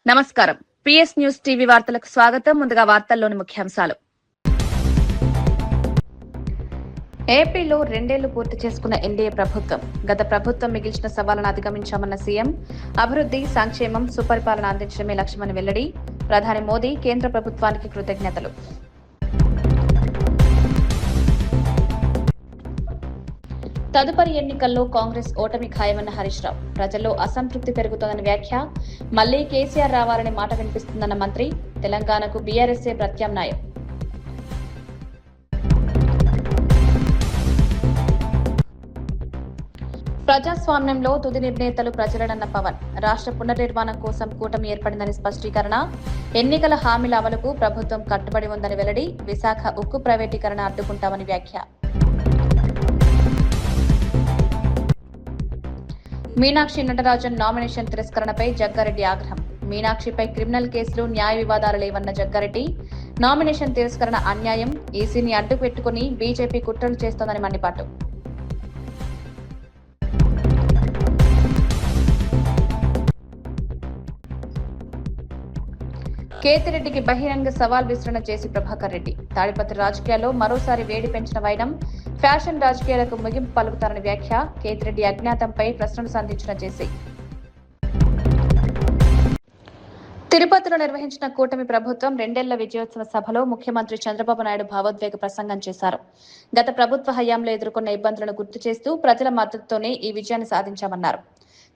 నమస్కారం. PS news TV వార్తలకు స్వాగతం. ముందుగా వార్తల్లోని ముఖ్యాంశాలు. ఏపీలో 2 ఏళ్లు పూర్తి చేసుకున్న ఎన్డీఏ ప్రభుత్వం గత ప్రభుత్వం మిగిల్చిన సవాళ్లను అధిగమించామన్న సీఎం. అభివృద్ధి, సంక్షేమం, సుపరిపాలన అందించడమే లక్ష్యమని వెల్లడి. ప్రధాని మోదీ కేంద్ర ప్రభుత్వానికి కృతజ్ఞతలు. తదుపరి ఎన్నికల్లో కాంగ్రెస్ ఓటమి ఖాయమన్న హరీష్ రావు. ప్రజల్లో అసంతృప్తి పెరుగుతోందని వ్యాఖ్య. మళ్లీ కేసీఆర్ రావాలని మాట వినిపిస్తుందన్న మంత్రి. తెలంగాణకు బీఆర్ఎస్ఏ ప్రత్యామ్నాయం. ప్రజాస్వామ్యంలో తుది నిర్ణేతలు ప్రజలనన్న పవన్. రాష్ట్ర పునర్నిర్మాణం కోసం కూటమి ఏర్పడిందని స్పష్టీకరణ. ఎన్నికల హామీల అమలుకు ప్రభుత్వం కట్టుబడి ఉందని వెల్లడి. విశాఖ ఉక్కు ప్రైవేటీకరణ అడ్డుకుంటామని వ్యాఖ్య. మీనాక్షి నటరాజన్ నామినేషన్ తిరస్కరణపై జగ్గారెడ్డి ఆగ్రహం. మీనాక్షిపై క్రిమినల్ కేసులు, న్యాయ వివాదాలు లేవన్న జగ్గారెడ్డి. నామినేషన్ తిరస్కరణ అన్యాయం. ఈసీని అడ్డు పెట్టుకుని బీజేపీ కుట్రలు చేస్తోందని మండిపాటు. కేతిరెడ్డికి బహిరంగ సవాల్ విస్తరణ చేసి ప్రభాకర్ రెడ్డి. తాడిపత్రి రాజకీయాల్లో మరోసారి వేడి పెంచిన వైనం. ఫ్యాషన్ రాజకీయాలకు ముగింపు పలుకుతారని వ్యాఖ్య. కేతిరెడ్డి అజ్ఞాతంపై ప్రశ్నలు సంధించిన జేసీ. తిరుపతిలో నిర్వహించిన కూటమి ప్రభుత్వం 2 ఏళ్ల విజయోత్సవ సభలో ముఖ్యమంత్రి చంద్రబాబు నాయుడు భావోద్వేగ ప్రసంగం చేశారు. గత ప్రభుత్వ హయాంలో ఎదుర్కొన్న ఇబ్బందులను గుర్తు చేస్తూ ప్రజల మద్దతుతోనే ఈ విజయాన్ని సాధించామన్నారు.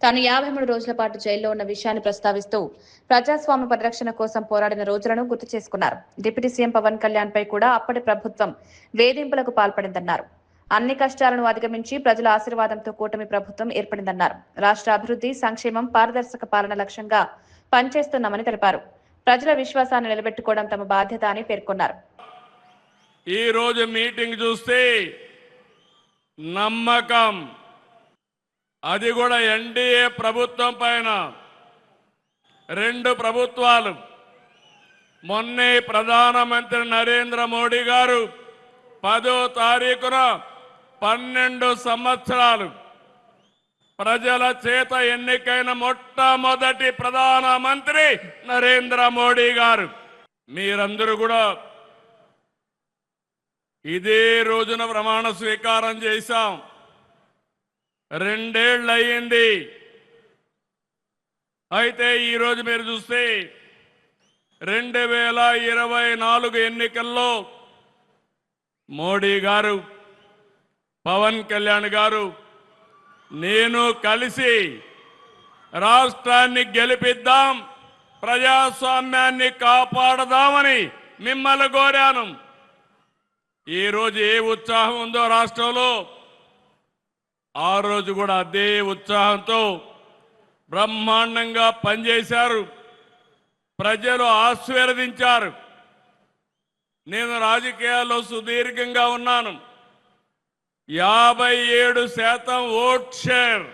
తాను 53 రోజుల పాటు జైల్లో ఉన్న విషయాన్ని ప్రస్తావిస్తూ ప్రజాస్వామ్య పరిరక్షణ కోసం పోరాడిన రోజులను గుర్తు చేసుకున్నారు. డిప్యూటీ సీఎం పవన్ కళ్యాణ్ పై కూడా అప్పటి ప్రభుత్వం వేధింపులకు పాల్పడిందన్నారు. అన్ని కష్టాలను అధిగమించి ప్రజల ఆశీర్వాదంతో కూటమి ప్రభుత్వం ఏర్పడిందన్నారు. రాష్ట్ర అభివృద్ధి, సంక్షేమం, పారదర్శక పాలన లక్ష్యంగా పనిచేస్తున్నామని తెలిపారు. ప్రజల విశ్వాసాన్ని నిలబెట్టుకోవడం తమ బాధ్యత అని పేర్కొన్నారు. ఈ రోజు మీటింగ్ చూస్తే నమ్మకం, అది కూడా ఎన్డీఏ ప్రభుత్వం పైన. 2 ప్రభుత్వాలు, మొన్నే ప్రధానమంత్రి నరేంద్ర మోడీ గారు 10వ తారీఖున 12 సంవత్సరాలు ప్రజల చేత ఎన్నికైన మొట్టమొదటి ప్రధానమంత్రి నరేంద్ర మోడీ గారు. మీరందరూ కూడా ఇదే రోజున ప్రమాణ స్వీకారం చేశాం. 2 ఏళ్ళు అయ్యింది. అయితే ఈరోజు మీరు చూస్తే 2024 ఎన్నికల్లో మోడీ గారు, పవన్ కళ్యాణ్ గారు, నేను కలిసి రాష్ట్రాన్ని గెలిపిద్దాం, ప్రజాస్వామ్యాన్ని కాపాడదామని మిమ్మల్ని కోరాను. ఈరోజు ఏ ఉత్సాహం ఉందో రాష్ట్రంలో, ఆ రోజు కూడా అదే ఉత్సాహంతో బ్రహ్మాండంగా పనిచేశారు. ప్రజలు ఆశీర్వదించారు. నేను రాజకీయాల్లో సుదీర్ఘంగా ఉన్నాను. 57% ఓట్ షేర్,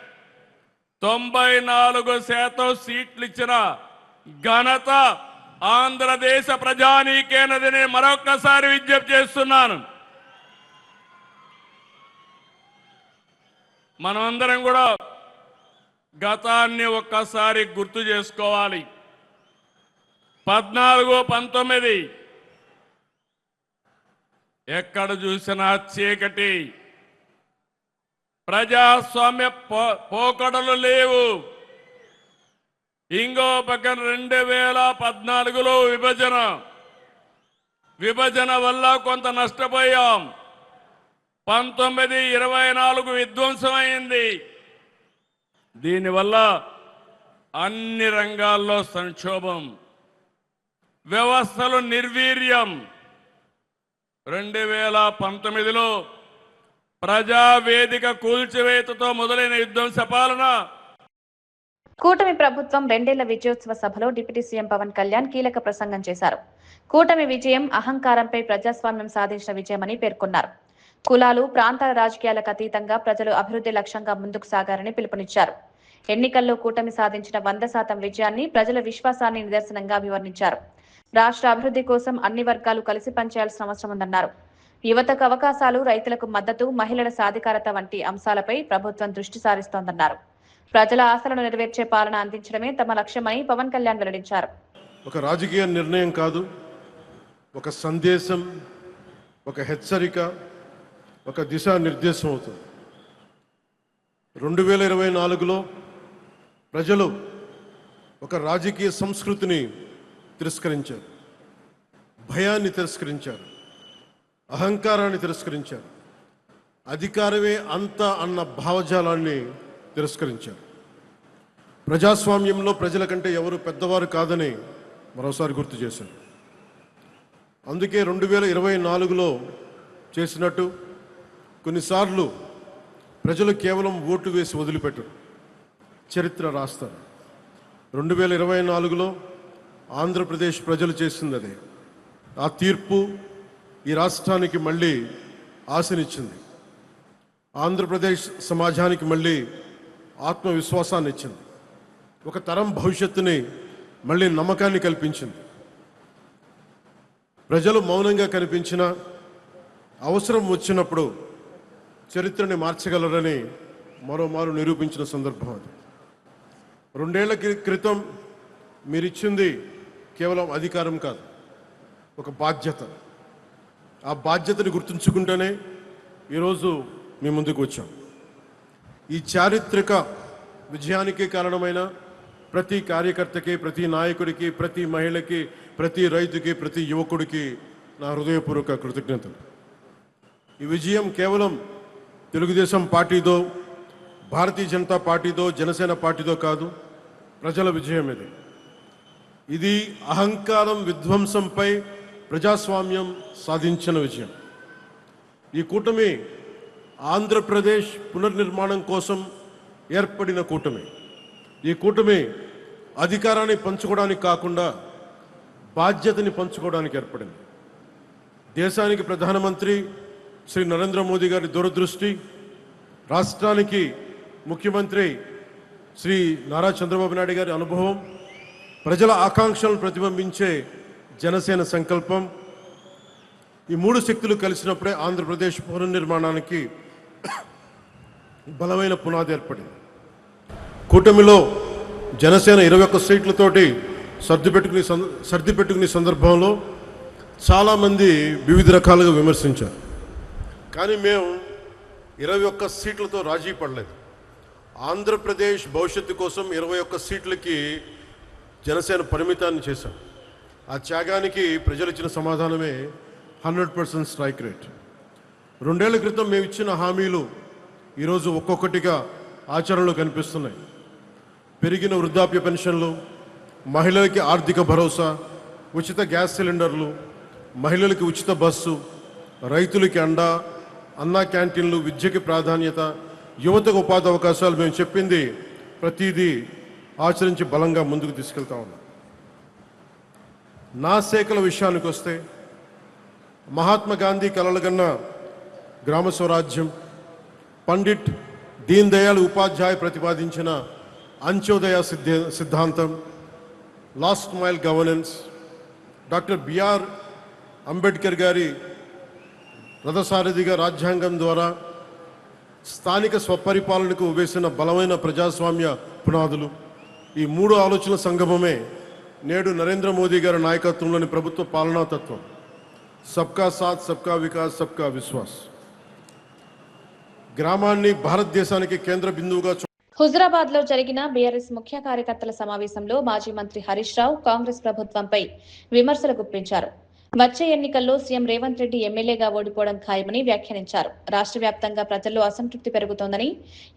94% సీట్లు ఇచ్చిన ఘనత ఆంధ్రదేశ ప్రజానీకేనదని మరొక్కసారి విజ్ఞప్తి చేస్తున్నాను. మనమందరం కూడా గతాన్ని ఒక్కసారి గుర్తు చేసుకోవాలి. 14, 19 ఎక్కడ చూసినా చీకటి, ప్రజాస్వామ్య పోకడలు లేవు. ఇంకో పక్కన 2014లో విభజన వల్ల కొంత నష్టపోయాం. 19, 24 విధ్వంసమైంది. దీనివల్ల అన్ని రంగాల్లో సంక్షోభం, వ్యవస్థలు నిర్వీర్యం. 2019లో ప్రజావేదిక కూల్చివేతతో మొదలైన విధ్వంస పాలన. కూటమి ప్రభుత్వం 2 ఏళ్ల విజయోత్సవ సభలో డిప్యూటీ సీఎం పవన్ కళ్యాణ్ కీలక ప్రసంగం చేశారు. కూటమి విజయం అహంకారంపై ప్రజాస్వామ్యం సాధించిన విజయమని పేర్కొన్నారు. కులాలు, ప్రాంతాల రాజకీయాలకు అతీతంగా ప్రజలు అభివృద్ధి లక్ష్యంగా ముందుకు సాగారని పిలుపునిచ్చారు. ఎన్నికల్లో కూటమి సాధించిన 100% విజయాన్ని, ప్రజల విశ్వాసాన్ని నిదర్శనంగా అభివర్ణించారు. రాష్ట్ర అభివృద్ధి కోసం అన్ని వర్గాలు కలిసి పనిచేయాల్సిన అవసరం ఉందన్నారు. యువతకు అవకాశాలు, రైతులకు మద్దతు, మహిళల సాధికారత వంటి అంశాలపై ప్రభుత్వం దృష్టి సారిస్తోందన్నారు. ప్రజల ఆశలను నెరవేర్చే పాలన అందించడమే తమ లక్ష్యమని పవన్ కళ్యాణ్ వెల్లడించారు. ఒక రాజకీయ నిర్ణయం కాదు, ఒక సందేశం, ఒక హెచ్చరిక, ఒక దిశానిర్దేశం అవుతుంది. 2024లో ప్రజలు ఒక రాజకీయ సంస్కృతిని తిరస్కరించారు, భయాన్ని తిరస్కరించారు, అహంకారాన్ని తిరస్కరించారు, అధికారమే అంత అన్న భావజాలాన్ని తిరస్కరించారు. ప్రజాస్వామ్యంలో ప్రజల కంటే ఎవరు పెద్దవారు కాదని మరోసారి గుర్తు చేశారు. అందుకే 2024లో చేసినట్టు కొన్నిసార్లు ప్రజలు కేవలం ఓటు వేసి వదిలిపెట్టరు, చరిత్ర రాస్తారు. 2024లో ఆంధ్రప్రదేశ్ ప్రజలు చేసింది అదే. ఆ తీర్పు ఈ రాష్ట్రానికి మళ్ళీ ఆశనిచ్చింది, ఆంధ్రప్రదేశ్ సమాజానికి మళ్ళీ ఆత్మవిశ్వాసాన్ని ఇచ్చింది, ఒక తరం భవిష్యత్తుని మళ్ళీ నమ్మకాన్ని కల్పించింది. ప్రజలు మౌనంగా కనిపించిన అవసరం వచ్చినప్పుడు చరిత్రని మార్చగలరని మరోమారు నిరూపించిన సందర్భం అది. 2 ఏళ్ల క్రితం మీరిచ్చింది కేవలం అధికారం కాదు, ఒక బాధ్యత. ఆ బాధ్యతని గుర్తుంచుకుంటేనే ఈరోజు మీ ముందుకు వచ్చాం. ఈ చారిత్రక విజయానికి కారణమైన ప్రతి కార్యకర్తకి, ప్రతి నాయకుడికి, ప్రతి మహిళకి, ప్రతి రైతుకి, ప్రతి యువకుడికి నా హృదయపూర్వక కృతజ్ఞతలు. ఈ విజయం కేవలం తెలుగుదేశం పార్టీదో, భారతీయ జనతా పార్టీదో, జనసేన పార్టీదో కాదు, ప్రజల విజయం ఇది. ఇది అహంకారం విధ్వంసంపై ప్రజాస్వామ్యం సాధించిన విజయం. ఈ కూటమి ఆంధ్రప్రదేశ్ పునర్నిర్మాణం కోసం ఏర్పడిన కూటమి. ఈ కూటమి అధికారాన్ని పంచుకోవడానికి కాకుండా బాధ్యతని పంచుకోవడానికి ఏర్పడింది. దేశానికి ప్రధానమంత్రి శ్రీ నరేంద్ర మోదీ గారి దూరదృష్టి, రాష్ట్రానికి ముఖ్యమంత్రి శ్రీ నారా చంద్రబాబు నాయుడు గారి అనుభవం, ప్రజల ఆకాంక్షలను ప్రతిబింబించే జనసేన సంకల్పం, ఈ 3 శక్తులు కలిసినప్పుడే ఆంధ్రప్రదేశ్ పునర్నిర్మాణానికి బలమైన పునాది ఏర్పడింది. కూటమిలో జనసేన 21 సీట్లతోటి సర్దిపెట్టుకునే సందర్భంలో చాలామంది వివిధ రకాలుగా విమర్శించారు. కానీ మేము 21 సీట్లతో రాజీ పడలేదు. ఆంధ్రప్రదేశ్ భవిష్యత్తు కోసం 21 సీట్లకి జనసేన పరిమితాన్ని చేశాం. ఆ త్యాగానికి ప్రజలు ఇచ్చిన సమాధానమే 100% స్ట్రైక్ రేట్. 2 ఏళ్ల క్రితం మేము ఇచ్చిన హామీలు ఈరోజు ఒక్కొక్కటిగా ఆచరణలో కనిపిస్తున్నాయి. పెరిగిన వృద్ధాప్య పెన్షన్లు, మహిళలకి ఆర్థిక భరోసా, ఉచిత గ్యాస్ సిలిండర్లు, మహిళలకి ఉచిత బస్సు, రైతులకి అండా, అన్నా క్యాంటీన్లు, విద్యకి ప్రాధాన్యత, యువతకు ఉపాధి అవకాశాలు, మేము చెప్పింది ప్రతిదీ ఆచరించి బలంగా ముందుకు తీసుకెళ్తా ఉన్నాం. నా శాఖల విషయానికి వస్తే మహాత్మా గాంధీ కలలుగన్న గ్రామ స్వరాజ్యం, పండిట్ దీన్ దయాళ్ ఉపాధ్యాయ ప్రతిపాదించిన అంత్యోదయ సిద్ధాంతం, last mile governance, doctor B R Ambedkar గారి రథసారథిగా రాజ్యాంగం ద్వారా స్థానిక స్వపరిపాలనకు వేసిన బలమైన ప్రజాస్వామ్య పునాదులు, ఈ 3 ఆలోచనల సంగమమే నేడు నరేంద్ర మోదీ గారి నాయకత్వంలోని ప్రభుత్వ పాలనా తత్వం. సబ్కా సాత్, సబ్కా వికాస్, సబ్కా విశ్వాస్. గ్రామాన్ని భారతదేశానికి కేంద్ర బిందువుగా హుజరాబాద్ లో జరిగిన బీఆర్ఎస్ ముఖ్య కార్యకర్తల సమావేశంలో మాజీ మంత్రి హరీష్ రావు కాంగ్రెస్ ప్రభుత్వంపై విమర్శలు గుప్పించారు. వచ్చే ఎన్నికల్లో సీఎం రేవంత్ రెడ్డి ఎమ్మెల్యేగా ఓడిపోవడం ఖాయమని వ్యాఖ్యానించారు. రాష్ట్ర వ్యాప్తంగా ప్రజల్లో అసంతృప్తి పెరుగుతోందని,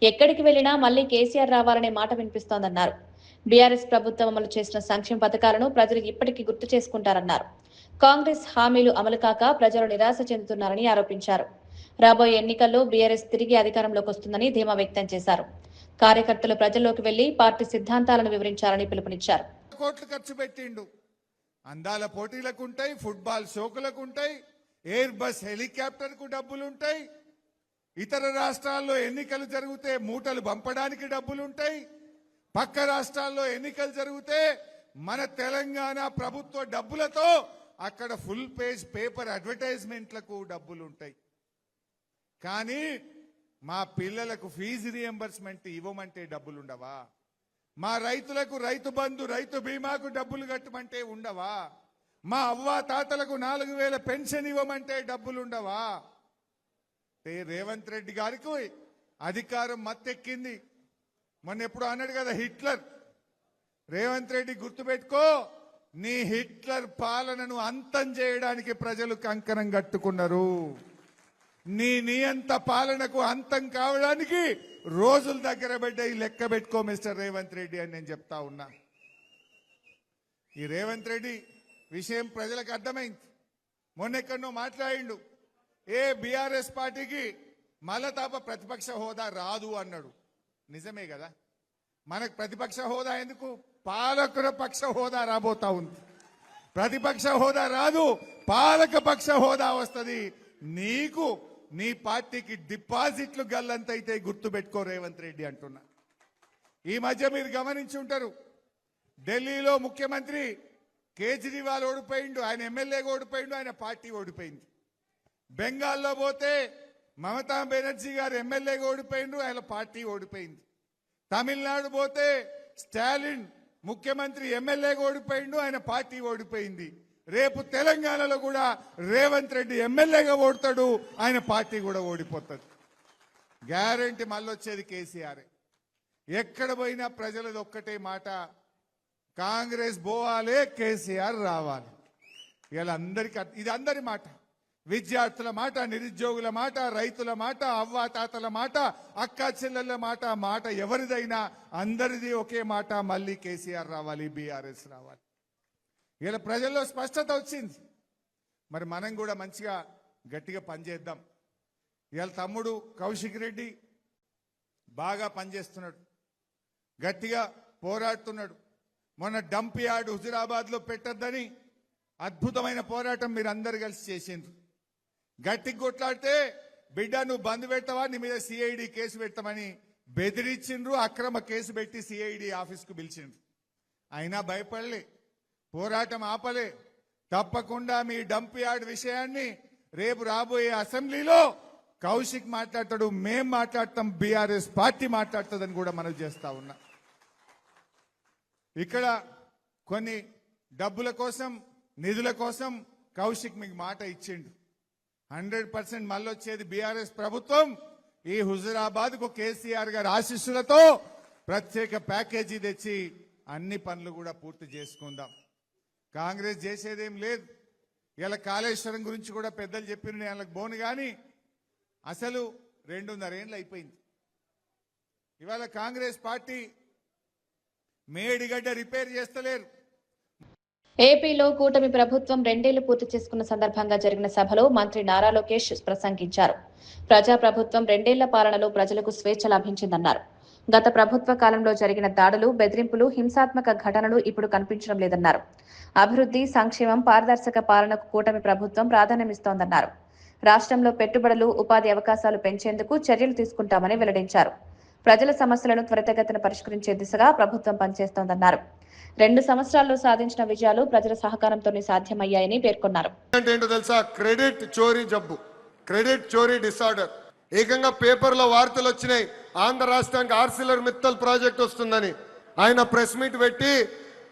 ఎక్కడికి వెళ్లినా మళ్లీ కేసీఆర్ రావాలనే మాట వినిపిస్తోందన్నారు. బీఆర్ఎస్ ప్రభుత్వం అమలు చేసిన సంక్షేమ పథకాలను ప్రజలు ఇప్పటికీ గుర్తు చేసుకుంటారన్నారు. కాంగ్రెస్ హామీలు అమలు కాక ప్రజలు నిరాశ చెందుతున్నారని ఆరోపించారు. రాబోయే ఎన్నికల్లో బీఆర్ఎస్ తిరిగి అధికారంలోకి వస్తుందని ధీమా వ్యక్తం చేశారు. కార్యకర్తలు ప్రజల్లోకి వెళ్లి పార్టీ సిద్ధాంతాలను వివరించాలని పిలుపునిచ్చారు. కోట్లు ఖర్చు పెట్టిండు. అందాల పోటీలకు ఉంటాయి, ఫుట్బాల్ షోకులకు ఉంటాయి, ఎయిర్ బస్ హెలికాప్టర్ కు డబ్బులుంటాయి, ఇతర రాష్ట్రాల్లో ఎన్నికలు జరిగితే మూటలు పంపడానికి డబ్బులుంటాయి, పక్క రాష్ట్రాల్లో ఎన్నికలు జరిగితే మన తెలంగాణ ప్రభుత్వ డబ్బులతో అక్కడ ఫుల్ పేజ్ పేపర్ అడ్వర్టైజ్మెంట్లకు డబ్బులుంటాయి. కానీ మా పిల్లలకు ఫీజు రియంబర్స్మెంట్ ఇవ్వమంటే డబ్బులు ఉండవా? మా రైతులకు రైతు బంధు రైతు బీమాకు డబ్బులు కట్టమంటే ఉండవా? మా అవ్వ తాతలకు 4,000 పెన్షన్ ఇవ్వమంటే డబ్బులు ఉండవా? రేవంత్ రెడ్డి గారికి అధికారం మత్తెక్కింది. మొన్న ఎప్పుడు అన్నాడు కదా హిట్లర్. రేవంత్ రెడ్డి గుర్తుపెట్టుకో, నీ హిట్లర్ పాలనను అంతం చేయడానికి ప్రజలు కంకణం కట్టుకున్నారు. నీ నియంత పాలనకు అంతం కావడానికి రోజుల దగ్గర పడ్డాయి. లెక్క పెట్టుకో మిస్టర్ రేవంత్ రెడ్డి అని నేను చెప్తా ఉన్నా. ఈ రేవంత్ రెడ్డి విషయం ప్రజలకు అర్థమైంది. మొన్నెక్కడో మాట్లాడిండు, బీఆర్ఎస్ పార్టీకి మలతాప ప్రతిపక్ష హోదా రాదు అన్నాడు. నిజమే కదా, మనకు ప్రతిపక్ష హోదా ఎందుకు? పాలకుల పక్ష హోదా రాబోతా ఉంది. ప్రతిపక్ష హోదా రాదు, పాలక పక్ష హోదా వస్తుంది. నీకు నీ పార్టీకి డిపాజిట్లు గల్లంతైతే గుర్తుపెట్టుకో రేవంత్ రెడ్డి అంటున్నా. ఈ మధ్య మీరు గమనించి ఉంటారు, ఢిల్లీలో ముఖ్యమంత్రి కేజ్రీవాల్ ఓడిపోయిండు, ఆయన ఎమ్మెల్యేగా ఓడిపోయిండు, ఆయన పార్టీ ఓడిపోయింది. బెంగాల్లో పోతే మమతా బెనర్జీ గారు ఎమ్మెల్యేగా ఓడిపోయిండు, ఆయన పార్టీ ఓడిపోయింది. తమిళనాడు పోతే స్టాలిన్ ముఖ్యమంత్రి ఎమ్మెల్యేగా ఓడిపోయిండు, ఆయన పార్టీ ఓడిపోయింది. రేపు తెలంగాణలో కూడా రేవంత్ రెడ్డి ఎమ్మెల్యేగా ఓడతాడు, ఆయన పార్టీ కూడా ఓడిపోతుంది. గ్యారంటీ మళ్ళొచ్చేది కేసీఆర్. ఎక్కడ పోయినా ప్రజలది ఒక్కటే మాట, కాంగ్రెస్ పోవాలే, కేసీఆర్ రావాలి. ఇలా అందరికీ ఇది అందరి మాట, విద్యార్థుల మాట, నిరుద్యోగుల మాట, రైతుల మాట, అవ్వాతాతల మాట, అక్కా చెల్లెళ్ళ మాట, మాట ఎవరిదైనా అందరిది ఒకే మాట, మళ్ళీ కేసీఆర్ రావాలి, బీఆర్ఎస్ రావాలి. ఇలా ప్రజల్లో స్పష్టత వచ్చింది. మరి మనం కూడా మంచిగా గట్టిగా పనిచేద్దాం. ఇవాళ తమ్ముడు కౌశిక్ రెడ్డి బాగా పనిచేస్తున్నాడు, గట్టిగా పోరాడుతున్నాడు. మొన్న డంప్ యార్డ్ హుజురాబాద్లో పెట్టద్దని అద్భుతమైన పోరాటం మీరు అందరు కలిసి చేసిండ్రు. గట్టికి కొట్లాడితే బిడ్డ నువ్వు బంద్ పెడతావా, నీ మీద సిఐడి కేసు పెడతామని బెదిరించిండ్రు. అక్రమ కేసు పెట్టి సిఐడి ఆఫీస్కు పిలిచిండ్రు. అయినా భయపడలే, పోరాటం ఆపలే. తప్పకుండా మీ డంప్ యార్డ్ విషయాన్ని రేపు రాబోయే అసెంబ్లీలో కౌశిక్ మాట్లాడతాడు, మేం మాట్లాడతాం, బీఆర్ఎస్ పార్టీ మాట్లాడుతుందని కూడా మనం చేస్తా ఉన్నా. ఇక్కడ కొన్ని డబ్బుల కోసం, నిధుల కోసం కౌశిక్ మీకు మాట ఇచ్చిండు. 100% మళ్ళొచ్చేది బీఆర్ఎస్ ప్రభుత్వం. ఈ హుజురాబాద్కు కేసీఆర్ గారి ఆశీస్సులతో ప్రత్యేక ప్యాకేజీ తెచ్చి అన్ని పనులు కూడా పూర్తి చేసుకుందాం. కాంగ్రెస్ చేసేదేం లేదు. ఇలా కాళేశ్వరం గురించి కూడా పెద్దలు చెప్పిన నేను వాళ్ళకి బోను, కానీ అసలు 2.5 ఏళ్ళు అయిపోయింది. ఇవాళ కాంగ్రెస్ పార్టీ మేడిగడ్డ రిపేర్ చేస్తలేరు. ఏపీలో కూటమి ప్రభుత్వం 2 ఏళ్లు పూర్తి చేసుకున్న సందర్భంగా జరిగిన సభలో మంత్రి నారా లోకేష్ ప్రసంగించారు. ప్రజాప్రభుత్వం 2 ఏళ్ల పాలనలో ప్రజలకు స్వేచ్ఛ లభించిందన్నారు. గత ప్రభుత్వ కాలంలో జరిగిన దాడులు, బెదిరింపులు, హింసాత్మక ఘటనలు ఇప్పుడు కనిపించడం లేదన్నారు. అభివృద్ధి, సంక్షేమం, పారదర్శక పాలనకు కూటమి ప్రభుత్వం ప్రాధాన్యమిస్తోందన్నారు. రాష్ట్రంలో పెట్టుబడులు, ఉపాధి అవకాశాలు పెంచేందుకు చర్యలు తీసుకుంటామని వెల్లడించారు. ప్రజల సమస్యలను త్వరితగతిన పరిష్కరించే దిశగా ప్రభుత్వం పనిచేస్తోందన్నారు. 2 సంవత్సరాల్లో సాధించిన విజయాలు ప్రజల సహకారంతోనే సాధ్యమయ్యాయని పేర్కొన్నారు. ఏంటో తెలుసా, క్రెడిట్ చోరీ జబ్బు, క్రెడిట్ చోరీ డిసార్డర్. ఏకంగా పేపర్లో వార్తలు వచ్చినాయి, ఆంధ్ర రాష్ట్రానికి ఆర్సిలర్ మిత్తల్ ప్రాజెక్ట్ వస్తుందని. ఆయన ప్రెస్ మీట్ పెట్టి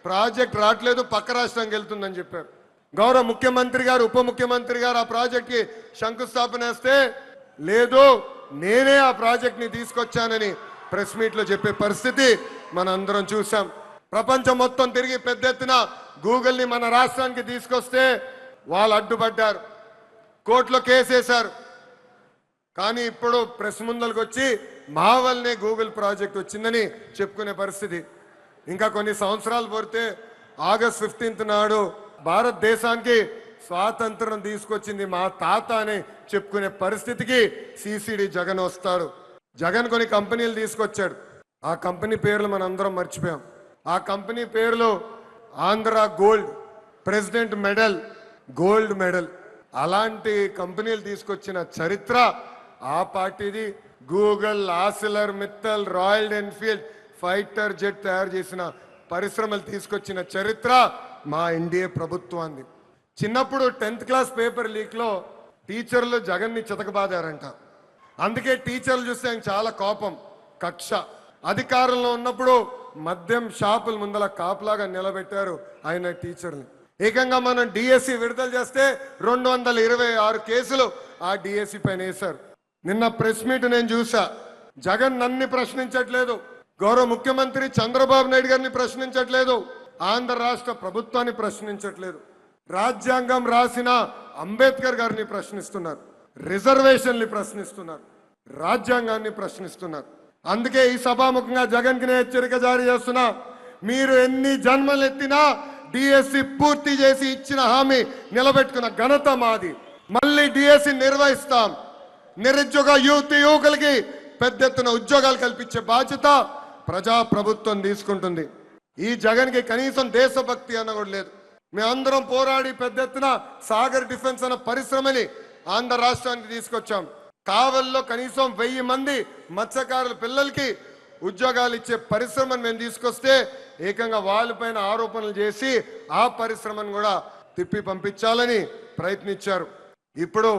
ప్రాజెక్ట్ రావట్లేదు, పక్క రాష్ట్రానికి వెళ్తుందని చెప్పారు. గౌరవ ముఖ్యమంత్రి గారు, ఉప ముఖ్యమంత్రి గారు ఆ ప్రాజెక్ట్ కి శంకుస్థాపన వేస్తే, లేదు నేనే ఆ ప్రాజెక్ట్ ని తీసుకొచ్చానని ప్రెస్ మీట్ లో చెప్పే పరిస్థితి మన అందరం చూసాం. ప్రపంచం మొత్తం తిరిగి పెద్ద ఎత్తున గూగుల్ ని మన రాష్ట్రానికి తీసుకొస్తే వాళ్ళు అడ్డుపడ్డారు, కోర్టులో కేసేశారు. కానీ ఇప్పుడు ప్రెస్ ముందరకు వచ్చి మా వల్లనే గూగుల్ ప్రాజెక్ట్ వచ్చిందని చెప్పుకునే పరిస్థితి. ఇంకా కొన్ని సంవత్సరాలు పోతే ఆగస్ట్ 15 నాడు భారతదేశానికి స్వాతంత్రం తీసుకొచ్చింది మా తాత అని చెప్పుకునే పరిస్థితికి సిసిడి జగన్ వస్తాడు. జగన్ కొన్ని కంపెనీలు తీసుకొచ్చాడు. ఆ కంపెనీ పేర్లు మనం అందరం మర్చిపోయాం. ఆ కంపెనీ పేర్లు Andhra gold, president medal, gold medal. అలాంటి కంపెనీలు తీసుకొచ్చిన చరిత్ర ఆ పార్టీది. Google, Arcelor Mittal, royal Enfield fighter jet తయారు చేసిన పరిశ్రమలు తీసుకొచ్చిన చరిత్ర మా ఎన్డీఏ ప్రభుత్వాన్ని. చిన్నప్పుడు 10th క్లాస్ పేపర్ లీక్ లో టీచర్లు జగన్ ని చితకబాదారంట. అందుకే టీచర్లు చూస్తే ఆయన చాలా కోపం, కక్ష. అధికారంలో ఉన్నప్పుడు మద్యం షాపుల ముందల కాపులాగా నిలబెట్టారు ఆయన టీచర్ని. ఏకంగా మనం డిఎస్సి విడుదల చేస్తే 226 కేసులు ఆ డిఎస్సి పైన వేశారు. నిన్న ప్రెస్ మీట్ నేను చూసా. జగన్ నన్ను ప్రశ్నించట్లేదు, గౌరవ ముఖ్యమంత్రి చంద్రబాబు నాయుడు గారిని ప్రశ్నించట్లేదు, ఆంధ్ర రాష్ట్ర ప్రభుత్వాన్ని ప్రశ్నించట్లేదు. రాజ్యాంగం రాసిన అంబేద్కర్ గారిని ప్రశ్నిస్తున్నారు, రిజర్వేషన్లు ప్రశ్నిస్తున్నారు, రాజ్యాంగాన్ని ప్రశ్నిస్తున్నారు. అందుకే ఈ సభాముఖంగా జగన్ కి హెచ్చరిక జారీ చేస్తున్నా, మీరు ఎన్ని జన్మలు ఎత్తినా డిఎస్సి పూర్తి చేసి ఇచ్చిన హామీ నిలబెట్టుకున్న ఘనత మాది. మళ్ళీ డిఎస్సి నిర్వహిస్తాం. నిరుద్యోగ యువకులకి పెద్ద ఎత్తున ఉద్యోగాలు కల్పించే బాధ్యత ప్రజా ప్రభుత్వం తీసుకుంటుంది. ఈ జగన్ కి కనీసం దేశభక్తి అన్న కూడా లేదు. మేమందరం పోరాడి పెద్ద ఎత్తున సాగర్ డిఫెన్స్ అన్న పరిశ్రమని ఆంధ్ర రాష్ట్రానికి తీసుకొచ్చాం. కావల్లో కనీసం 1000 మంది మత్స్యకారుల పిల్లలకి ఉద్యోగాలు ఇచ్చే పరిశ్రమను మేము తీసుకొస్తే ఏకంగా వాళ్ళపైన ఆరోపణలు చేసి ఆ పరిశ్రమను కూడా తిప్పి పంపించాలని ప్రయత్నించారు. ఇప్పుడు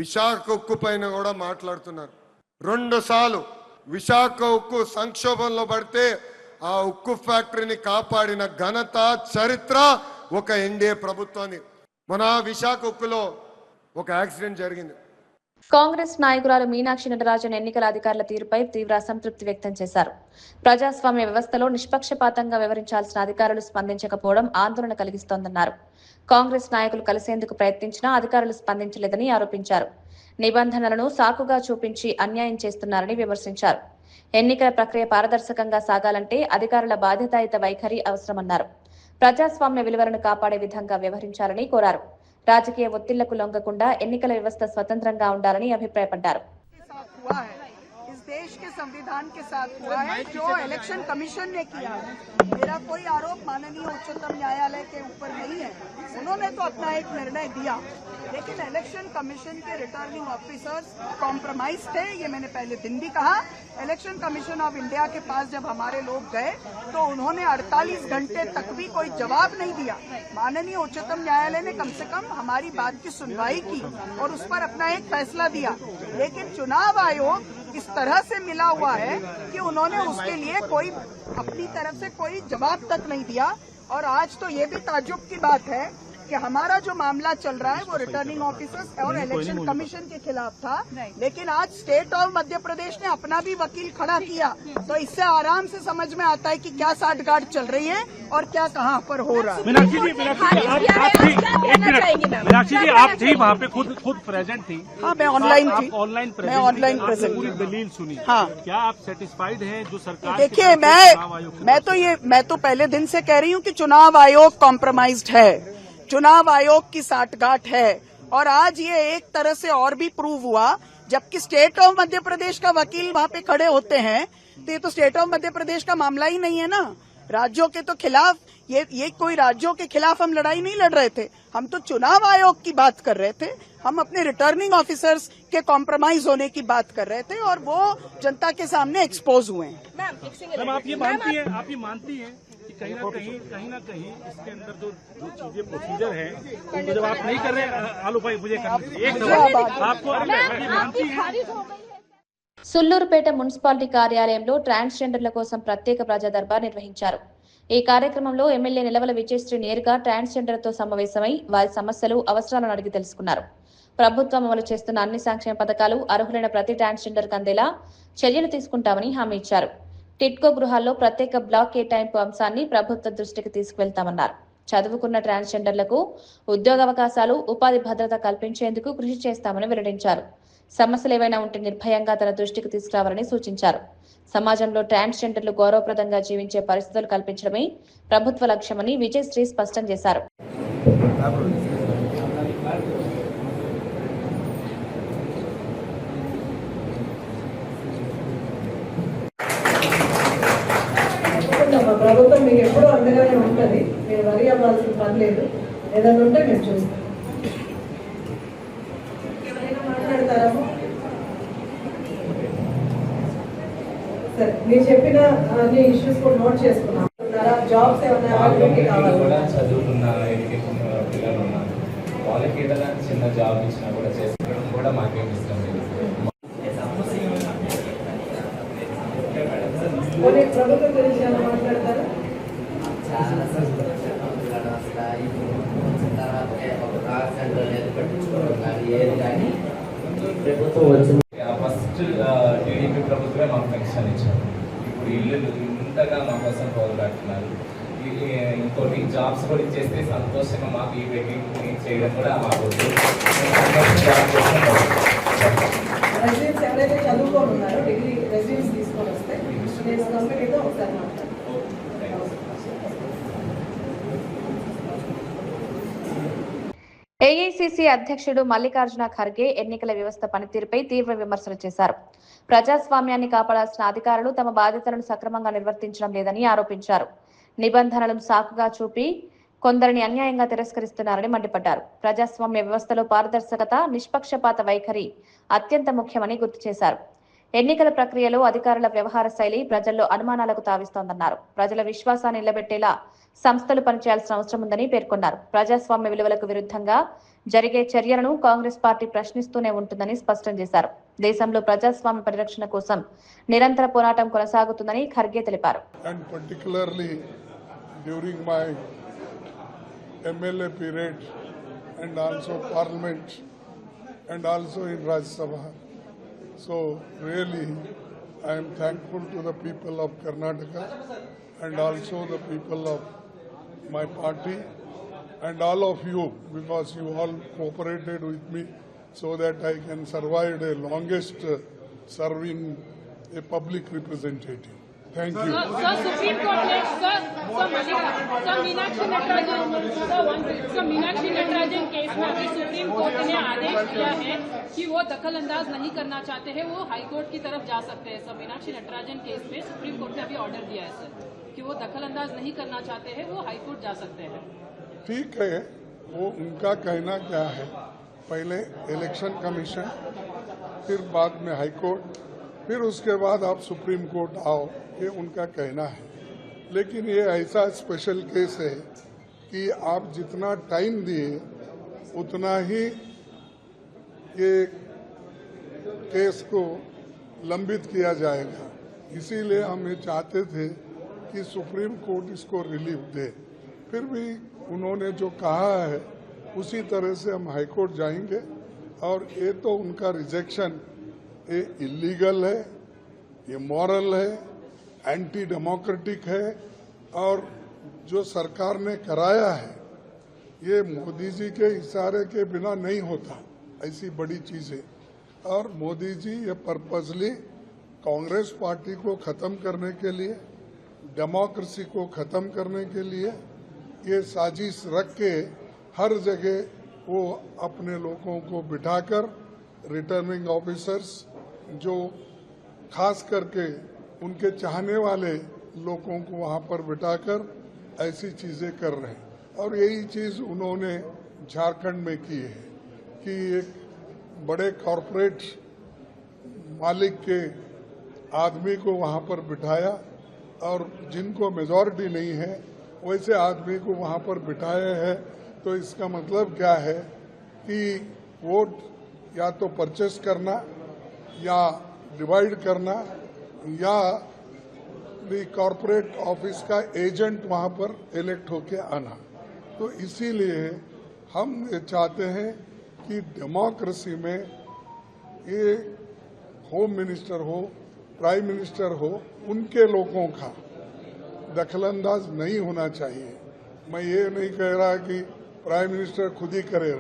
విశాఖ ఉక్కు పైన కూడా మాట్లాడుతున్నారు. 2 సార్లు విశాఖ ఉక్కు సంక్షోభంలో పడితే ఆ ఉక్కు ఫ్యాక్టరీని కాపాడిన ఘనత చరిత్ర ఒక ఎన్డీఏ ప్రభుత్వాన్ని. మన విశాఖ ఉక్కులో ఒక యాక్సిడెంట్ జరిగింది. కాంగ్రెస్ నాయకురాలు మీనాక్షి నటరాజన్ ఎన్నికల అధికారుల తీరుపై తీవ్ర అసంతృప్తి వ్యక్తం చేశారు. ప్రజాస్వామ్య వ్యవస్థలో నిష్పక్షపాతంగా వ్యవహరించాల్సిన అధికారులు స్పందించకపోవడం ఆందోళన కలిగిస్తోందన్నారు. కాంగ్రెస్ నాయకులు కలిసేందుకు ప్రయత్నించినా అధికారులు స్పందించలేదని ఆరోపించారు. నిబంధనలను సాకుగా చూపించి అన్యాయం చేస్తున్నారని విమర్శించారు. ఎన్నికల ప్రక్రియ పారదర్శకంగా సాగాలంటే అధికారుల బాధ్యతాయుత వైఖరి అవసరమన్నారు. ప్రజాస్వామ్య విలువలను కాపాడే విధంగా వ్యవహరించాలని కోరారు. రాజకీయ ఒత్తిళ్లకు లొంగకుండా ఎన్నికల వ్యవస్థ స్వతంత్రంగా ఉండాలని అభిప్రాయపడ్డారు. देश के संविधान के साथ हुआ है जो इलेक्शन कमीशन ने किया है। मेरा कोई आरोप माननीय उच्चतम न्यायालय के ऊपर नहीं है, उन्होंने तो अपना एक निर्णय दिया, लेकिन इलेक्शन कमीशन के रिटर्निंग ऑफिसर्स कॉम्प्रोमाइज थे। ये मैंने पहले दिन भी कहा। इलेक्शन कमीशन ऑफ इंडिया के पास जब हमारे लोग गए तो उन्होंने 48 घंटे तक भी कोई जवाब नहीं दिया। माननीय उच्चतम न्यायालय ने कम से कम हमारी बात की सुनवाई की और उस पर अपना एक फैसला दिया, लेकिन चुनाव आयोग इस तरह से मिला हुआ है कि उन्होंने उसके लिए कोई अपनी तरफ से कोई जवाब तक नहीं दिया। और आज तो ये भी ताज्जुब की बात है कि हमारा जो मामला चल रहा है वो रिटर्निंग ऑफिसर्स और इलेक्शन कमीशन के खिलाफ था, लेकिन आज स्टेट ऑफ मध्य प्रदेश ने अपना भी वकील खड़ा किया। तो इससे आराम से समझ में आता है कि क्या साठगांठ चल रही है और क्या कहां पर हो रहा है। मीनाक्षी जी आप थी वहाँ पे, खुद प्रेजेंट थी? हाँ, मैं ऑनलाइन थी। मैं ऑनलाइन प्रेजेंट, पूरी दलील सुनी। हाँ, क्या आप सेटिस्फाइड हैं जो सरकार? देखिए, मैं तो पहले दिन से कह रही हूँ कि चुनाव आयोग कॉम्प्रोमाइज्ड है, चुनाव आयोग की साठगांठ है। और आज ये एक तरह से और भी प्रूव हुआ, जबकि स्टेट ऑफ मध्य प्रदेश का वकील वहाँ पे खड़े होते हैं तो ये तो स्टेट ऑफ मध्य प्रदेश का मामला ही नहीं है ना। राज्यों के तो खिलाफ ये कोई राज्यों के खिलाफ हम लड़ाई नहीं लड़ रहे थे, हम तो चुनाव आयोग की बात कर रहे थे। हम अपने रिटर्निंग ऑफिसर्स के कॉम्प्रोमाइज होने की बात कर रहे थे और वो जनता के सामने एक्सपोज हुए हैं। मैम आप ये मानती हैं कि कहीं ना कहीं इसके अंदर जो चीजें प्रोसीजर है तो जब आप नहीं कर रहे, आलू भाई मुझे एक आपको मानती है? సుల్లూరుపేట మున్సిపాలిటీ కార్యాలయంలో ట్రాన్స్జెండర్ల కోసం ప్రత్యేక ప్రజా దర్బార్ నిర్వహించారు. ఈ కార్యక్రమంలో ఎమ్మెల్యే నిలవల విజయశ్రీ నేరుగా ట్రాన్స్జెండర్లతో సమావేశమై వారి సమస్యలు, అవసరాలను అడిగి తెలుసుకున్నారు. ప్రభుత్వం అమలు చేస్తున్న అన్ని సంక్షేమ పథకాలు అర్హులైన ప్రతి ట్రాన్స్జెండర్కు అందేలా చర్యలు తీసుకుంటామని హామీ ఇచ్చారు. టిట్కో గృహాల్లో ప్రత్యేక బ్లాక్ కేటాయింపు అంశాన్ని ప్రభుత్వ దృష్టికి తీసుకువెళ్తామన్నారు. చదువుకున్న ట్రాన్స్జెండర్లకు ఉద్యోగావకాశాలు, ఉపాధి భద్రత కల్పించేందుకు కృషి చేస్తామని వెల్లడించారు. సమస్యలు ఏవైనా ఉంటే నిర్భయంగా తన దృష్టికి తీసుకురావాలని సూచించారు. సమాజంలో ట్రాన్స్జెండర్లు గౌరవప్రదంగా జీవించే పరిస్థితులు కల్పించడమే ప్రభుత్వ లక్ష్యమని విజయశ్రీ స్పష్టం చేశారు. ప్రభుత్వం మీకు ఎప్పుడూ అండగానే ఉంటుంది, మీరు వరి అవ్వాల్సిన పని లేదు. ఏదైనా ఉంటే మేము చూస్తాం. ఎవరైనా మాట్లాడతారా? సరే, మీరు చెప్పిన అన్ని ఇష్యూస్ కూడా నోట్ చేసుకున్నాం. జాబ్స్ ఏమన్నా చదువుకున్న ఎడ్యుకేషన్ పిల్లలు ఉన్నారు, వాళ్ళకి ఏదైనా చిన్న జాబ్ ఇచ్చినా కూడా చేసుకోవడం కూడా మాకేం ఇష్టం లేదు. పోనీ ప్రభుత్వం గురించి ఏమైనా మాట్లాడతారా? చాలా సంతోషంగా ఉన్నాడు. అసలు వచ్చిన తర్వాత ఒక కార్ సెంటర్ ఏది పట్టించుకోవడం కానీ ఏది కానీ ప్రభుత్వం వచ్చింది. ఫస్ట్ టీడీపీ ప్రభుత్వమే మాకు పెన్షన్ ఇచ్చారు. ఇప్పుడు ఇల్లు ఇంతగా మా కోసం పోరాడుతున్నారు. ఇంకోటి జాబ్స్ కూడా ఇచ్చేస్తే సంతోషంగా మాకు ఈ వెడ్డింగ్ చేయడం కూడా మాకు రెసిడెన్స్ ఎవరైతే చదువుకొని ఉన్నారో డిగ్రీ రెసిడెన్స్ తీసుకొని వస్తే నేను కంపెనీతో ఒకసారి మాట్లాడతాను. ఏఐసీసీ అధ్యక్షుడు మల్లికార్జున ఖర్గే ఎన్నికల వ్యవస్థ పనితీరుపై తీవ్ర విమర్శలు చేశారు. ప్రజాస్వామ్యాన్ని కాపాడాల్సిన అధికారులు తమ బాధ్యతలను సక్రమంగా నిర్వర్తించడం లేదని ఆరోపించారు. నిబంధనలను సాకుగా చూపి కొందరిని అన్యాయంగా తిరస్కరిస్తున్నారని మండిపడ్డారు. ప్రజాస్వామ్య వ్యవస్థలో పారదర్శకత, నిష్పక్షపాత వైఖరి అత్యంత ముఖ్యమని గుర్తు చేశారు. ఎన్నికల ప్రక్రియలో అధికారుల వ్యవహార శైలి ప్రజల్లో అనుమానాలకు తావిస్తోందన్నారు. ప్రజల విశ్వాసాన్ని నిలబెట్టేలా సంస్థలు పనిచేయాల్సిన అవసరం ఉందని పేర్కొన్నారు. ప్రజాస్వామ్య విలువలకు విరుద్ధంగా జరిగే చర్యలను కాంగ్రెస్ పార్టీ ప్రశ్నిస్తూనే ఉంటుందని స్పష్టం చేశారు. దేశంలో ప్రజాస్వామ్య పరిరక్షణ కోసం నిరంతర పోరాటం కొనసాగుతుందని ఖర్గే తెలిపారు. During my MLA period and also Parliament and also in Rajya Sabha. So really I am thankful to the people of Karnataka and also the people of my party and all of you, because you all cooperated with me so that I can survive the longest serving a public representative. Thank you. Sir, Supreme Court ने Meenakshi Natarajan case में अभी supreme court ने आदेश दिया है कि वो दखल अंदाज नहीं करना चाहते हैं, वो हाई कोर्ट की तरफ जा सकते हैं. सर, मीनाक्षी नटराजन केस में सुप्रीम कोर्ट ने अभी ऑर्डर दिया है सर कि वो दखल अंदाज नहीं करना चाहते हैं, वो हाई कोर्ट जा सकते हैं. ठीक है, वो उनका कहना क्या है. पहले इलेक्शन कमीशन, फिर बाद में हाई कोर्ट, फिर उसके बाद आप सुप्रीम कोर्ट आओ, ये उनका कहना है. लेकिन ये ऐसा स्पेशल केस है कि आप जितना टाइम दिए उतना ही ये केस को लंबित किया जाएगा. इसीलिए हम ये चाहते थे कि सुप्रीम कोर्ट इसको रिलीफ दे. फिर भी उन्होंने जो कहा है उसी तरह से हम हाई कोर्ट जाएंगे. और ये तो उनका रिजेक्शन ये इलीगल है, ये मॉरल है, एंटी डेमोक्रेटिक है. और जो सरकार ने कराया है ये मोदी जी के इशारे के बिना नहीं होता, ऐसी बड़ी चीजें. और मोदी जी ये पर्पसली कांग्रेस पार्टी को खत्म करने के लिए, डेमोक्रेसी को खत्म करने के लिए ये साजिश रख के हर जगह वो अपने लोगों को बिठाकर, रिटर्निंग ऑफिसर्स जो खास करके उनके चाहने वाले लोगों को वहां पर बिठाकर ऐसी चीजें कर रहे हैं. और यही चीज उन्होंने झारखंड में की है कि एक बड़े कॉरपोरेट मालिक के आदमी को वहां पर बिठाया और जिनको मेजॉरिटी नहीं है वैसे आदमी को वहां पर बिठाया है. तो इसका मतलब क्या है कि वोट या तो परचेस करना या डिवाइड करना या कॉर्पोरेट ऑफिस का एजेंट वहां पर इलेक्ट होके आना. तो इसीलिए हम ये चाहते हैं कि डेमोक्रेसी में ये होम मिनिस्टर हो, प्राइम मिनिस्टर हो, उनके लोगों का दखलंदाज नहीं होना चाहिए. मैं ये नहीं कह रहा कि प्राइम मिनिस्टर खुद ही करे,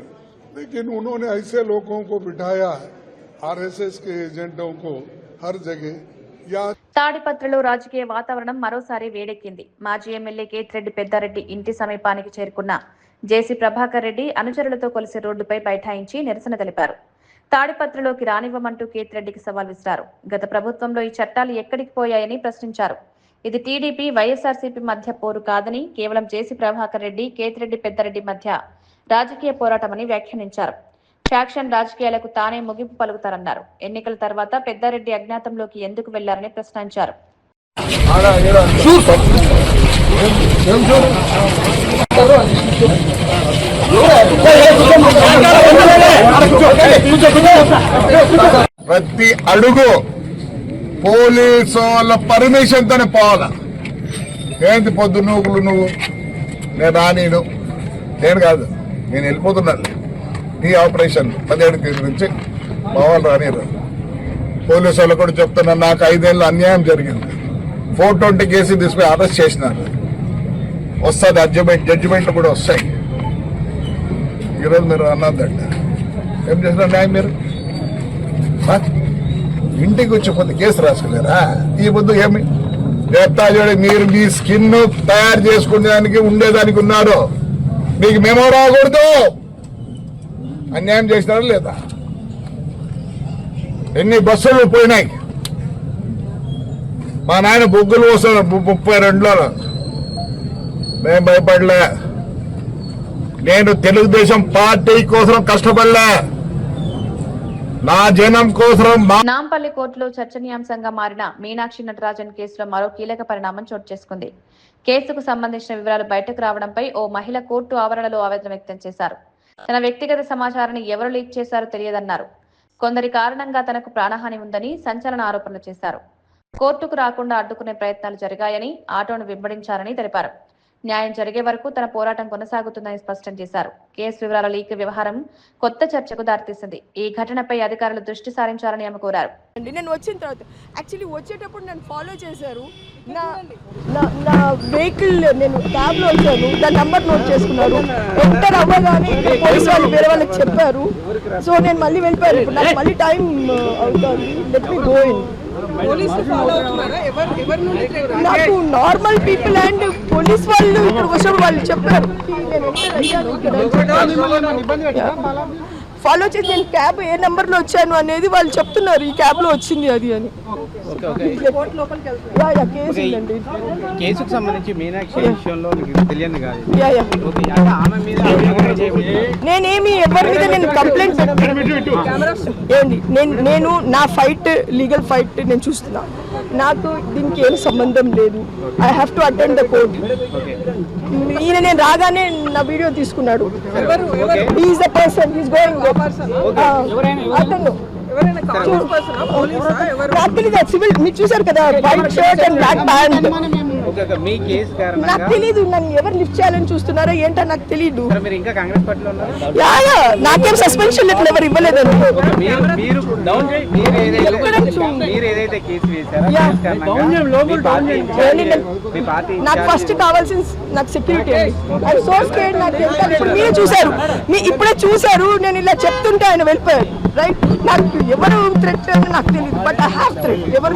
लेकिन उन्होंने ऐसे लोगों को बिठाया है, आरएसएस के एजेंटों को हर जगह. या తాడిపత్రిలో రాజకీయ వాతావరణం మరోసారి వేడెక్కింది. మాజీ ఎమ్మెల్యే కేతిరెడ్డి పెద్దారెడ్డి ఇంటి సమీపానికి చేరుకున్న జేసీ ప్రభాకర్ రెడ్డి అనుచరులతో కలిసి రోడ్డుపై బైఠాయించి నిరసన తెలిపారు. తాడిపత్రిలోకి రానివ్వమంటూ కేతిరెడ్డికి సవాల్ విసిరారు. గత ప్రభుత్వంలో ఈ చట్టాలు ఎక్కడికి పోయాయని ప్రశ్నించారు. ఇది టీడీపీ, వైఎస్ఆర్సీపీ మధ్య పోరు కాదని, కేవలం జేసీ ప్రభాకర్ రెడ్డి, కేతిరెడ్డి పెద్దారెడ్డి మధ్య రాజకీయ పోరాటమని వ్యాఖ్యానించారు. ఫ్యాక్షన్ రాజకీయాలకు తానే ముగింపు పలుకుతారన్నారు. ఎన్నికల తర్వాత పెద్దారెడ్డి అజ్ఞాతంలోకి ఎందుకు వెళ్లారని ప్రశ్నించారు. ప్రతి అడుగు పోలీసు వాళ్ళ పర్మిషన్తోనే పోవాలా. ఏంటి పొద్దు నువ్వు నేను రానీను, నేను కాదు, నేను వెళ్ళిపోతున్నాను. ఈ ఆపరేషన్ 17 తేదీ నుంచి మా వాళ్ళు రానిరు. పోలీసు వాళ్ళు కూడా చెప్తున్నారు, నాకు 5 ఏళ్ళు అన్యాయం జరిగింది. 420 కేసు తీసుకుని అరెస్ట్ చేసినారు. వస్తుంది జడ్జిమెంట్ కూడా వస్తాయి. ఈరోజు మీరు అన్నదండి, ఏం చేసిన న్యాయం మీరు? ఇంటికి వచ్చిపోతే కేసు రాసుకోలేరా? ఈ పొద్దు ఏమి చెప్తా చూడండి, మీరు మీ స్కిన్ తయారు చేసుకునేదానికి ఉండేదానికి ఉన్నారు, మీకు మేమో రాకూడదు. అన్యాయం చేసినారా లేదా? ఎన్ని బస్సులు పోయినాయి. మా నాయన బొగ్గులు వస్తారు 32లో, మేము భయపడలే. నేను తెలుగుదేశం పార్టీ కోసం కష్టపడలే, నా జనం కోసం. నాంపల్లి కోర్టులో చర్చనీయాంశంగా మారిన మీనాక్షి నటరాజన్ కేసులో మరో కీలక పరిణామం చోటు చేసుకుంది. కేసుకు సంబంధించిన వివరాలు బయటకు రావడంపై ఓ మహిళ కోర్టు ఆవరణలో ఆవేదన వ్యక్తం చేశారు. తన వ్యక్తిగత సమాచారాన్ని ఎవరు లీక్ చేశారో తెలియదన్నారు. కొందరి కారణంగా తనకు ప్రాణహాని ఉందని సంచలన ఆరోపణలు చేశారు. కోర్టుకు రాకుండా అడ్డుకునే ప్రయత్నాలు జరిగాయని, ఆటోను వెంబడించారని తెలిపారు. న్యాయం జరిగే వరకు తన పోరాటం కొనసాగుతుందని స్పష్టం చేశారు. కేసు వివరాల లీక్ వ్యవహారం కొత్త చర్చకు దారితీసింది. ఈ ఘటనపై అధికారులు దృష్టి సారించాలని ఆమె కోరారు. నేను వచ్చిన తర్వాత యాక్చువల్లీ వచ్చేటప్పుడు నన్ను ఫాలో చేశారు. నా వెహికల్ నేను క్యాబ్ లో వచ్చాను, దాని నంబర్ నోట్ చేసుకున్నారు. ఎంటర్ అవ్వగానే పోలీసు వాళ్ళు వేరే వాళ్ళకి చెప్పారు. సో నేను మళ్ళీ వెళ్ళిపోయాను. ఇప్పుడు నాకు మళ్ళీ టైం అవుతుంది. Let me go in. నాకు నార్మల్ పీపుల్ అండ్ పోలీస్ వాళ్ళు ఇక్కడ వచ్చినప్పుడు వాళ్ళు చెప్పారు. ఫాలో చేసి నేను క్యాబ్ ఏ నెంబర్ లో వచ్చాను అనేది వాళ్ళు చెప్తున్నారు. ఈ క్యాబ్ లో వచ్చింది అది అని. కేసుకు సంబంధించి మీనాక్షి విషయంలో తెలియదు కాదు. నేనేమి ఎవరి మీద నేను కంప్లైంట్ ఏంటి, నేను నా ఫైట్ లీగల్ ఫైట్ నేను చూస్తున్నా. నాకు దీనికి ఏం సంబంధం లేదు. I have to attend the court. ఈయన నేను రాగానే నా వీడియో తీసుకున్నాడు. Is the person is going అతను సివిల్ మీరు చూసారు కదా, white shirt and black pant. నాకు తెలీదు నన్ను ఎవరు లిఫ్ట్ చేయాలని చూస్తున్నారో ఏంటో నాకు తెలీదు. నాకేం సస్పెన్షన్ లెటర్ ఎవరు ఇవ్వలేదండి. నాకు ఫస్ట్ కావాల్సిన నాకు సెక్యూరిటీ అండి. సోర్స్ నాకు ఇప్పుడు మీరే చూసారు, ఇప్పుడే చూసారు. నేను ఇలా చెప్తుంటే ఆయన వెళ్ళిపోయారు. రైట్, నాకు ఎవరు థ్రెట్ అని నాకు తెలియదు. But I have threat. ఎవరు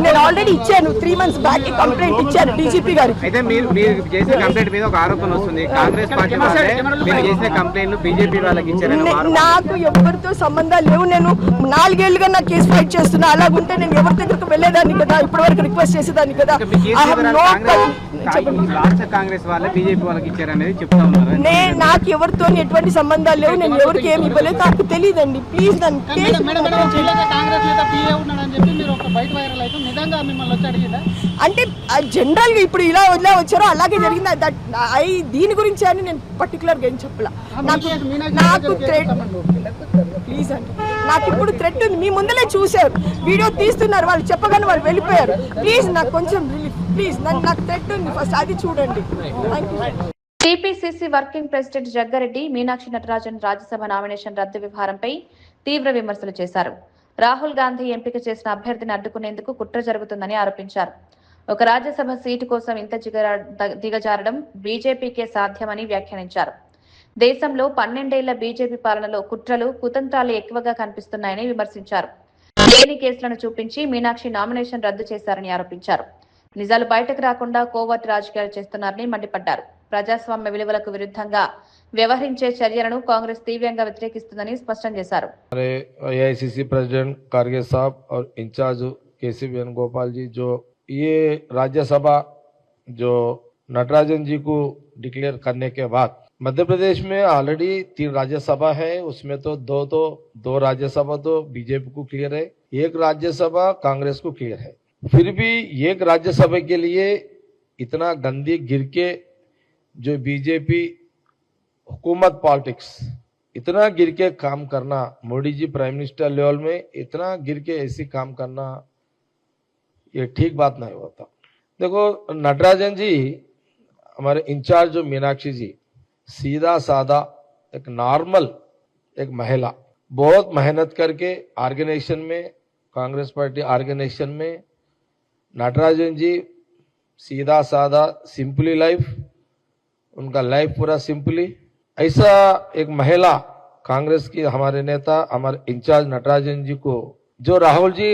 నేను ఆల్రెడీ ఇచ్చాను 3 months బ్యాక్ కంప్లైంట్ ఇచ్చాను డీజీపీ గారికి. అయితే మీరు చేసిన కంప్లైంట్ మీద ఒక ఆరోపణ వస్తుంది. కాంగ్రెస్ పార్టీ వాళ్ళే మీరు చేసిన కంప్లైంట్ బీజేపీ వాళ్ళకి ఇచ్చారని. నాకు ఎవరితో సంబంధాలు లేవు. నేను 4 ఏళ్లుగా నా కేసు ఫైట్ చేస్తున్నా. అలాగుంటే నేను ఎవరి దగ్గరకు వెళ్ళేదాన్ని కదా, ఇప్పటి వరకు రిక్వెస్ట్ చేసేదాన్ని కదా. కాంగ్రెస్ వాళ్ళే బీజేపీ వాళ్ళకి ఇచ్చారనేది చెప్తా ఉన్నారు. నాకు ఎవరితో ఎటువంటి సంబంధాలు లేవు. నేను ఎవరికి ఏమి ఇవ్వలేదు. నాకు తెలియదండి. ప్లీజ్ నన్ను అంటే జనరల్ గా ఇప్పుడు ఇలా వచ్చారో అలాగే జరిగింది. దీని గురించి అని నేను పర్టికులర్ గా ఏం చెప్పలా. నాకు థ్రెట్ ప్లీజ్ అండి. నాకు ఇప్పుడు థ్రెట్ ఉంది. మీ ముందలే చూశారు, వీడియో తీస్తున్నారు. వాళ్ళు చెప్పగానే వాళ్ళు వెళ్ళిపోయారు. ప్లీజ్ నాకు కొంచెం రిలీఫ్ ప్లీజ్. నాకు థ్రెట్ ఉంది, ఫస్ట్ అది చూడండి. TPCC working president Jaggareddy Meenakshi Natarajan Rajya Sabha nomination రద్దు వ్యవహారంపై తీవ్ర విమర్శలు చేశారు. రాహుల్ గాంధీ ఎంపిక చేసిన అభ్యర్థిని అడ్డుకునేందుకు కుట్ర జరుగుతుందని ఆరోపించారు. ఒక రాజ్యసభ సీటు కోసం ఇంత దిగజారడం బీజేపీకే సాధ్యమని వ్యాఖ్యానించారు. దేశంలో 12 ఏళ్ల బీజేపీ పాలనలో కుట్రలు, కుతంత్రాలు ఎక్కువగా కనిపిస్తున్నాయని విమర్శించారు. లేని కేసులను చూపించి మీనాక్షి నామినేషన్ రద్దు చేశారని ఆరోపించారు. నిజాలు బయటకు రాకుండా కోవర్ట్ రాజకీయాలు చేస్తున్నారని మండిపడ్డారు. ప్రజాస్వామ్య విలువలకు విరుద్ధంగా వ్యవహరించే చర్యలను కాంగ్రెస్ తీవ్రంగా వ్యతిరేకిస్తుందని స్పష్టం చేశారు. एआईसीसी प्रेसिडेंट खड़गे साहब और इंचार्ज केसी वेणुगोपाल जी, जो ये राज्यसभा जो नटराजन जी को डिक्लेयर करने के बाद मध्य प्रदेश में ऑलरेडी 3 राज्यसभा है, उसमें तो दो राज्यसभा तो बीजेपी को क्लियर है, एक राज्यसभा कांग्रेस को क्लियर है. फिर भी एक राज्यसभा के लिए इतना गंदी गिर के जो बीजेपी हुकूमत पॉलिटिक्स इतना गिर के काम करना, Modi ji prime minister level में इतना गिर के ऐसी काम करना ये ठीक बात नहीं होता। देखो नटराजन जी हमारे इंचार्ज जो मीनाक्षी जी सीधा साधा एक नॉर्मल एक महिला, बहुत मेहनत करके ऑर्गेनाइजेशन में, कांग्रेस पार्टी ऑर्गेनाइजेशन में नटराजन जी सीधा साधा सिंपली लाइफ, उनका लाइफ पूरा सिंपली, ऐसा एक महिला कांग्रेस की हमारे नेता हमारे इंचार्ज नटराजन जी को जो राहुल जी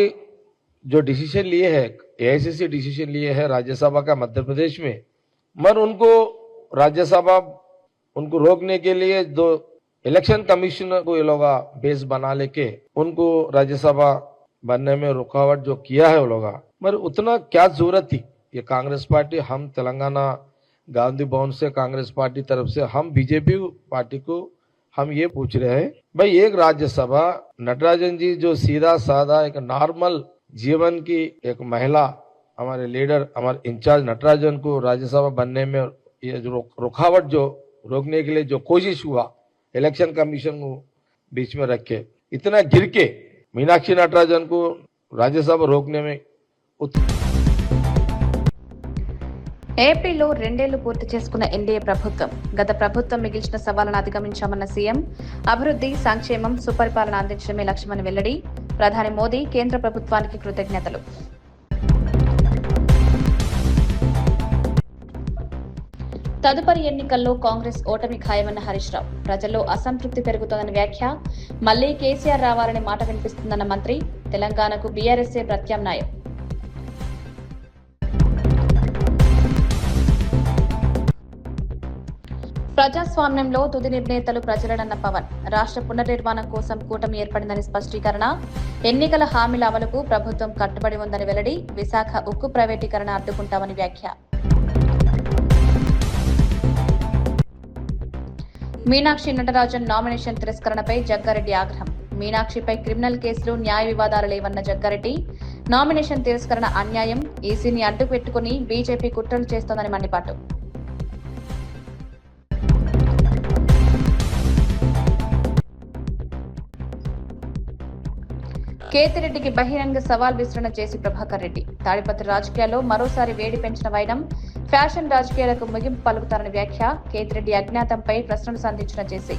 जो डिसीजन लिए है, एआईसीसी डिसीजन लिए है राज्यसभा का मध्य प्रदेश में, मगर उनको राज्यसभा उनको रोकने के लिए जो इलेक्शन कमीशन को ये लोग बेस बना लेके उनको राज्यसभा बनने में रुकावट जो किया है वो लोग, मगर उतना क्या जरूरत थी। ये कांग्रेस पार्टी, हम तेलंगाना गांधी भवन से कांग्रेस पार्टी तरफ से हम बीजेपी पार्टी को हम ये पूछ रहे हैं, भाई एक राज्यसभा नटराजन जी जो सीधा साधा एक नॉर्मल जीवन की एक महिला, हमारे लीडर हमारे इंचार्ज नटराजन को राज्यसभा बनने में ये जो रुकावट जो रोकने के लिए जो कोशिश हुआ इलेक्शन कमीशन को बीच में रख के, इतना गिर के मीनाक्षी नटराजन को राज्यसभा रोकने में ఏపీలో 2 ఏళ్లు పూర్తి చేసుకున్న ఎన్డీఏ ప్రభుత్వం గత ప్రభుత్వం మిగిల్చిన సవాళ్లను అధిగమించామన్న సీఎం, అభివృద్ధి, సంక్షేమం, సుపరిపాలన అందించడమే లక్ష్యమని వెల్లడి. ప్రధాని మోదీ కేంద్ర ప్రభుత్వానికి కృతజ్ఞతలు. తదుపరి ఎన్నికల్లో కాంగ్రెస్ ఓటమి ఖాయమన్న హరీష్ రావు. ప్రజల్లో అసంతృప్తి పెరుగుతోందని వ్యాఖ్య. మళ్లీ కేసీఆర్ రావాలని మాట వినిపిస్తుందన్న మంత్రి. తెలంగాణకు బీఆర్ఎస్ఏ ప్రత్యామ్నాయం. ప్రజాస్వామ్యంలో తుది నిర్ణేతలు ప్రజలనన్న పవన్. రాష్ట్ర పునర్నిర్మాణం కోసం కూటమి ఏర్పడిందని స్పష్టీకరణ. ఎన్నికల హామీల అమలుకు ప్రభుత్వం కట్టుబడి ఉందని వెల్లడి. విశాఖ ఉక్కు ప్రైవేటీకరణ అడ్డుకుంటామని వ్యాఖ్య. మీనాక్షి నటరాజన్ నామినేషన్ తిరస్కరణపై జగ్గారెడ్డి ఆగ్రహం. మీనాక్షిపై క్రిమినల్ కేసులు, న్యాయ వివాదాలు లేవన్న జగ్గారెడ్డి. నామినేషన్ తిరస్కరణ అన్యాయం, ఈసీని అడ్డు పెట్టుకుని బీజేపీ కుట్రలు చేస్తోందని మండిపాటు. కేతిరెడ్డికి బహిరంగ సవాల్ విస్తరణ చేసి ప్రభాకర్ రెడ్డి. తాడిపత్రి రాజకీయాల్లో మరోసారి వేడి పెంచిన వైనం. ఫ్యాషన్ రాజకీయాలకు ముగింపు పలుకుతారని వ్యాఖ్య. కేతిరెడ్డి అజ్ఞాతంపై ప్రశ్నలు సంధించిన జేసీ.